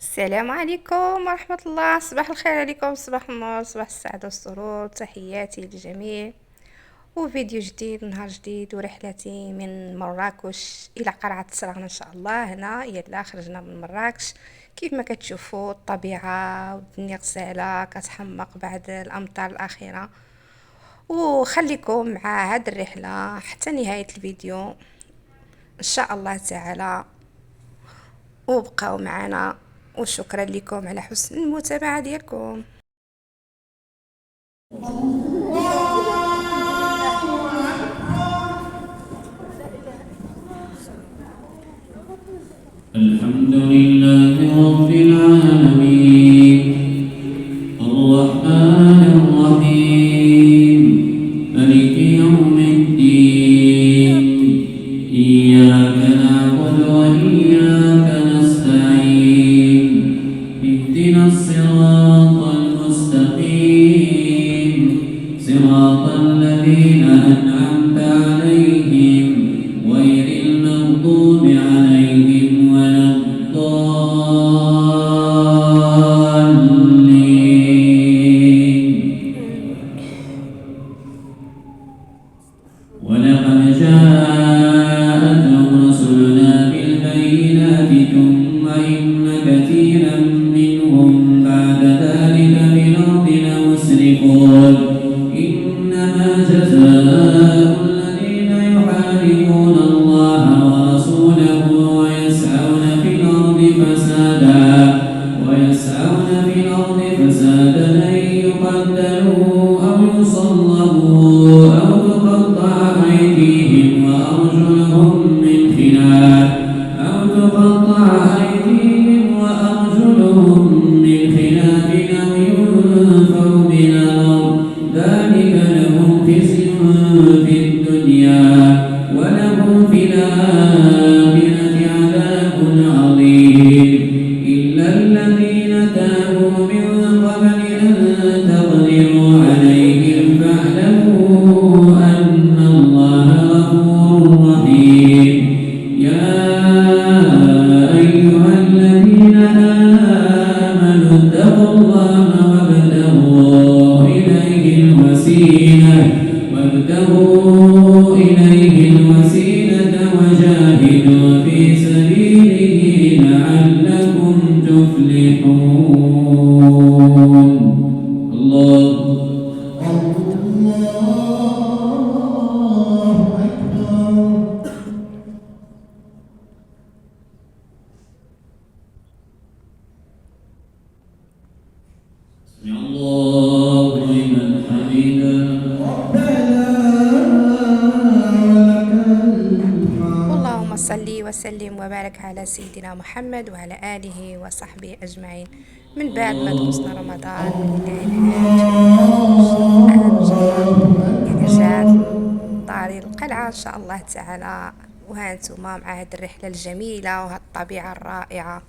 السلام عليكم ورحمة الله. صباح الخير عليكم، صباح النور، صباح السعادة والسرور. تحياتي للجميع، وفيديو جديد، نهار جديد، ورحلتي من مراكش إلى قلعة صراغنا إن شاء الله. هنا يلا خرجنا من مراكش. كيف ما كتشوفوا الطبيعة والدنيا غسالة كتحمق بعد الأمطار الأخيرة. وخليكم مع هاد الرحلة حتى نهاية الفيديو إن شاء الله تعالى، وبقاو معنا. وشكرا لكم على حسن المتابعة ديالكم. الحمد لله رب العالمين الرحمن الرحيم مالك يوم الدين إياك نعبد وإياك نستعين اهدنا الصراط المستقيم صراط الذين أنعمت عليهم غير المغضوب عليهم ولا الضالين. ولقد جاءتهم رسلنا بالبينات ثم إن كثيرا منهم بعد ذلك في الأرض لمسرفون. إنما جزاء الذين يحاربون الله ورسوله ويسعون في الأرض فسادا أن يقتلوا أو يصلبوا أو تقطع أيديهم وأرجلهم من خلاف أو ينفوا من الأرض. ذلك لهم خزي في الدنيا ولهم في الآخرة عذاب عظيم. إلا الذين تابوا من قبل أن تقدروا عليهم فاعلموا أن الله غفور رحيم. يا أيها الذين آمنوا اتقوا الله وابتغوا إليه الوسيلة وجاهدوا في سبيله لعلكم تفلحون. الله أكبر. سمع الله لمن حمده. اللهم صل وسلم وبارك على سيدنا محمد وعلى آله وصحبه أجمعين. من بعد ما دخلنا رمضان رجعت طاري القلعة إن شاء الله تعالى، وهانتم مع هذه الرحلة الجميلة وهذه الطبيعة الرائعة.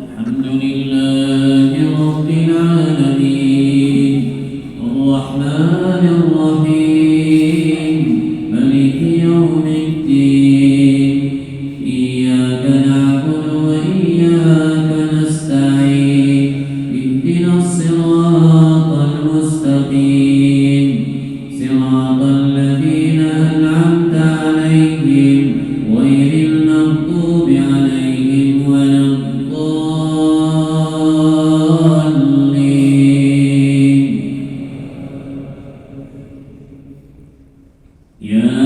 الحمد لله رب العالمين الرحمن الرحيم مالك يوم الدين إياك نعبد وإياك نستعين اهدنا الصراط المستقيم صراط الذين أنعمت عليهم غير المغضوب عليهم ولا الضالين. يا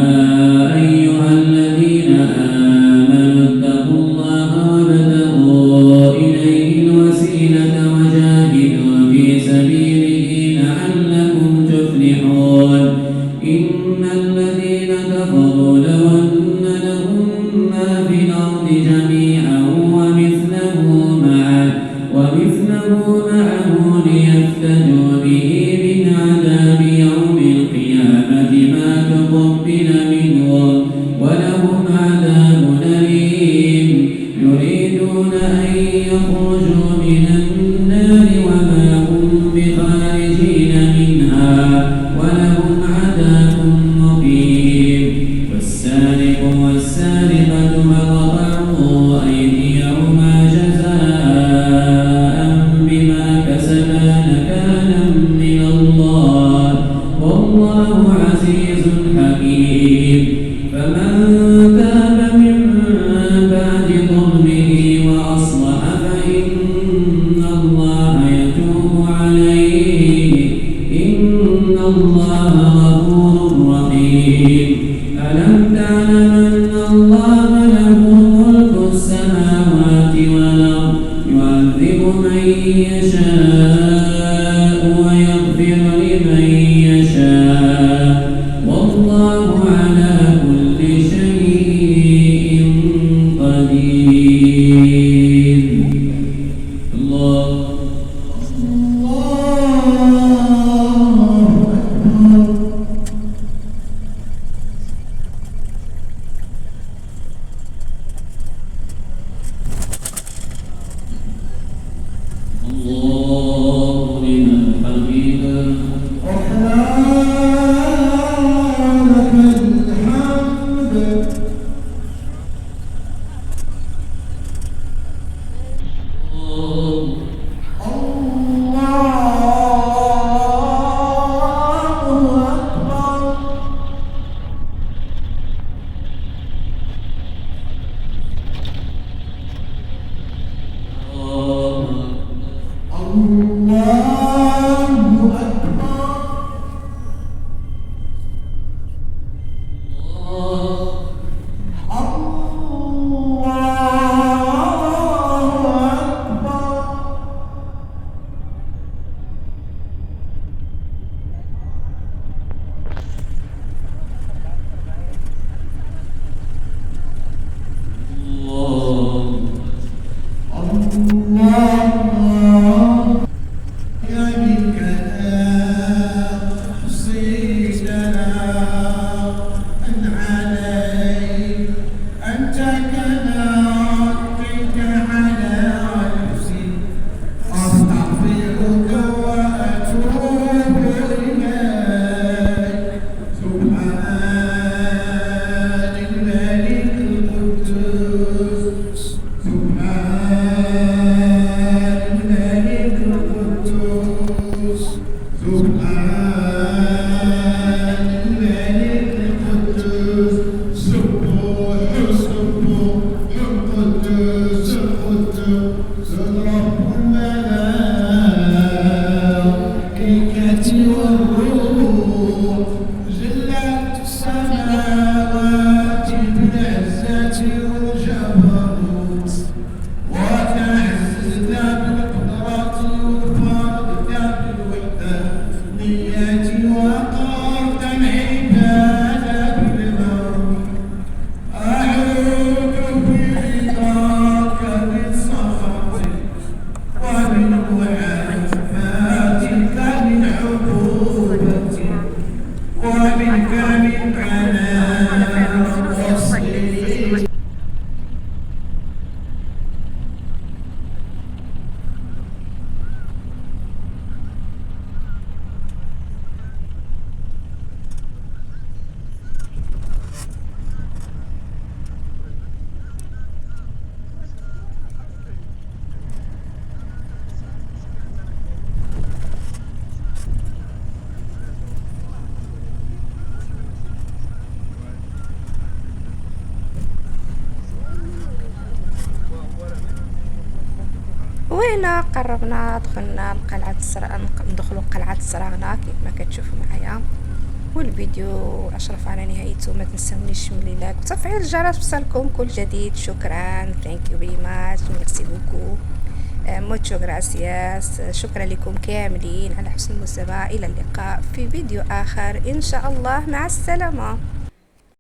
أيها الذين آمنوا اتقوا الله وابتغوا إليه الوسيلة وجاهدوا في سبيله لعلكم تفلحون. إن الذين كفروا لو أن لهم ما في الأرض جميعا ومثله معه ليفتدوا به من عذاب يوم القيامة ما تقبل منهم ولهم عذاب أليم يريدون أن يخرجوا من النار وما هم بخارجين منها ولهم عذاب مقيم والسارق والسارقة فقطعوا أيديهما جزاء بما كسبا نكالا من الله والله عزيز حكيم فمن تاب من بعد ظلمه وأصلح فإن الله يتوب عليه إن الله غفور رحيم ألم تعلم أن الله له ملك السماوات والأرض يعذب من يشاء ويغفر لمن يشاء والله على كل شيء قدير الله الله لمن حمده وهنا قربنا دخلنا لقلعة ندخلوا قلعة السراغنة كيف ما كتشوفوا معايا. والفيديو اشرف على نهايته. ما تنسونيش من لايك وتفعيل الجرس بوصلكم كل جديد. شكرا. ثانك يو فيري ماتش. ميرسي بوكو. موتشو غراسياس. شكرا لكم كاملين على حسن المستماع. الى اللقاء في فيديو اخر ان شاء الله. مع السلامة.